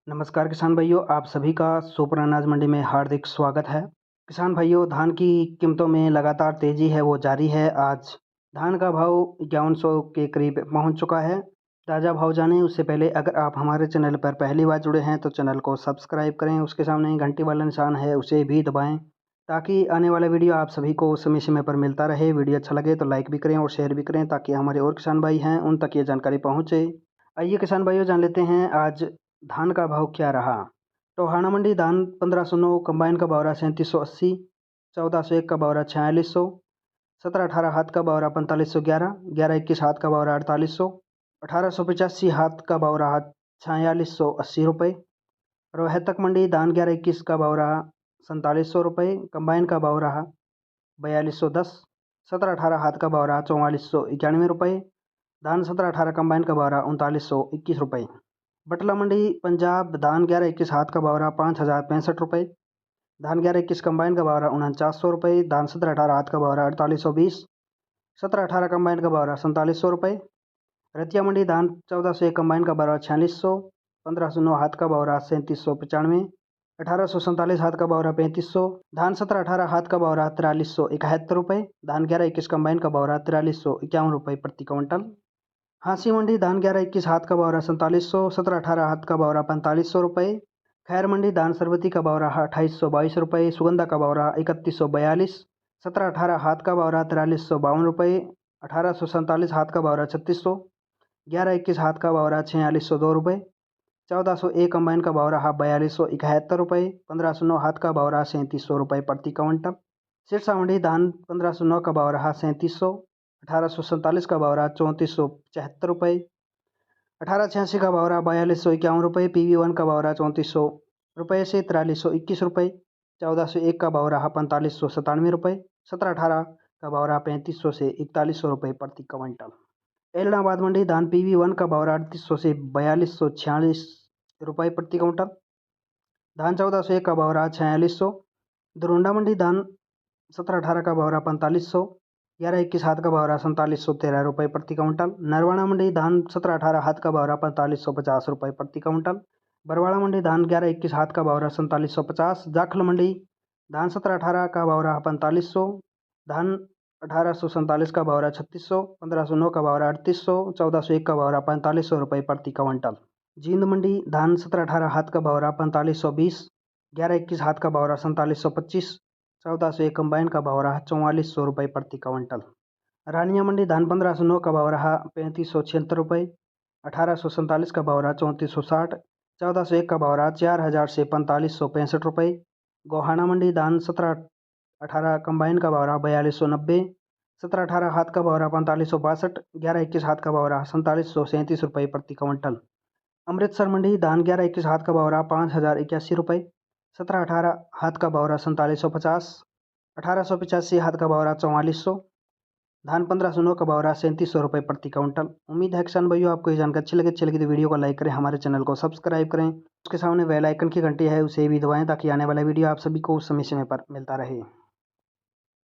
नमस्कार किसान भाइयों, आप सभी का सुपर अनाज मंडी में हार्दिक स्वागत है। किसान भाइयों, धान की कीमतों में लगातार तेज़ी है वो जारी है। आज धान का भाव 5100 के करीब पहुंच चुका है। ताज़ा भाव जानें उससे पहले अगर आप हमारे चैनल पर पहली बार जुड़े हैं तो चैनल को सब्सक्राइब करें, उसके सामने घंटी वाला निशान है उसे भी दबाएँ ताकि आने वाला वीडियो आप सभी को समय समय पर मिलता रहे। वीडियो अच्छा लगे तो लाइक भी करें और शेयर भी करें ताकि हमारे और किसान भाई हैं उन तक ये जानकारी पहुँचे। आइए किसान भाइयों, जान लेते हैं आज धान का भाव क्या रहा। टोहाना मंडी धान 1509, कंबाइन का बावरा 3780, 1401 का बावरा 4600, 1718 हाथ का बावरा 4511, 1121 हाथ का बावरा 4800, 1885 हाथ का बावरा 4680 रुपये। रोहतक मंडी धान 1121 का बावरा 4700 रुपये, कंबाइन का बावरा 4210, 1718 हाथ का बावरा 4491 रुपये, धान 1718 कंबाइन का बावरा 3921 रुपये। बटला मंडी पंजाब धान 1121 हाथ का बावरा 5065 रुपये, धान 1121 कंबाइन का बावरा 4900 रुपये, धान 1718 हाथ का बावरा 4820, 1718 कंबाइन का बावरा 4700 रुपये। रतिया मंडी धान 1401 कंबाइन का बावरा 4600, 1509 हाथ का बावरा 3795, 1847 हाथ का बावरा 3500, धान 1718 हाथ का बावरा 4371 रुपये, धान 1121 कंबाइन का बावरा 4351 रुपये प्रति क्विंटल। हाँसी मंडी धान 1121 हाथ का बावरा 4700, 1718 हाथ का बावरा 4500 रुपये। खैर मंडी धान सरबती का बावरा 2822 रुपये, सुगंधा का बावरा 3142, 1718 हाथ का बावरा 4352 रुपये, 1847 हाथ का बावरा 3600, 1121 हाथ का बावरा 4602 रुपये, 1401 कंबाइन का बावरा 4271 रुपये, 1509 हाथ का बावरा 3700 रुपये प्रति क्विंटल। सिरसा मंडी धान 1509 का बावरा 3700, 1847 का बावरा 3475 रुपये, 1886 का बावरा 4251 रुपये, PV1 का बावरा 3400 रुपये से 4321 रुपये, 1401 का बावरा 4597 रुपये, 1718 का बावरा 3500 से 4100 रुपये प्रति क्विंटल। एलनाबाद मंडी धान PV1 का बावरा 3800 से 4246 रुपये प्रति क्विंटल, धान 1401 का बावरा 4600। दरोंडा मंडी धान 1718 का बावरा 4500, 1121 हाथ का बावरा 4713 रुपये प्रति क्विंटल। नरवाना मंडी धान 1718 हाथ का बावरा 4550 रुपये प्रति क्विंटल। बरवाड़ा मंडी धान 1121 हाथ का बावरा 4750। जाखल मंडी धान 1718 का बावरा 4500, धान 1847 का बावरा 3600, 1509 का बावरा 3800, 1401 का बावरा 4500 रुपये प्रति क्विंटल। जींद मंडी धान 1718 हाथ का बावरा 4520, 1121 हाथ का बावरा 4725, 1401 कंबाइन का बावरा 4400 रुपये प्रति क्विंटल। रानिया मंडी धान 1509 का बावरा 3576 रुपये, 1847 का बावरा 3460, 1401 का बावरा 4000 से 4565 रुपये। गोहाना मंडी धान 1718 कंबाइन का बावरा 4290, 1718 हाथ का बावरा 4562, 1121 हाथ का बावरा 4737 रुपये प्रति क्विंटल। अमृतसर मंडी धान 1121 हाथ का बावरा 5081 रुपये, 1718 हाथ का बावरा 4750, 1885 हाथ का बावरा 4400, धान 1509 का बावरा 3700 रुपये प्रति क्विंटल। उम्मीद है किसान भाइयों आपको ये जानकारी अच्छी लगी तो वीडियो को लाइक करें, हमारे चैनल को सब्सक्राइब करें, उसके सामने बेल आइकन की घंटी है उसे भी दबाएं ताकि आने वाला वीडियो आप सभी को समय समय पर मिलता रहे।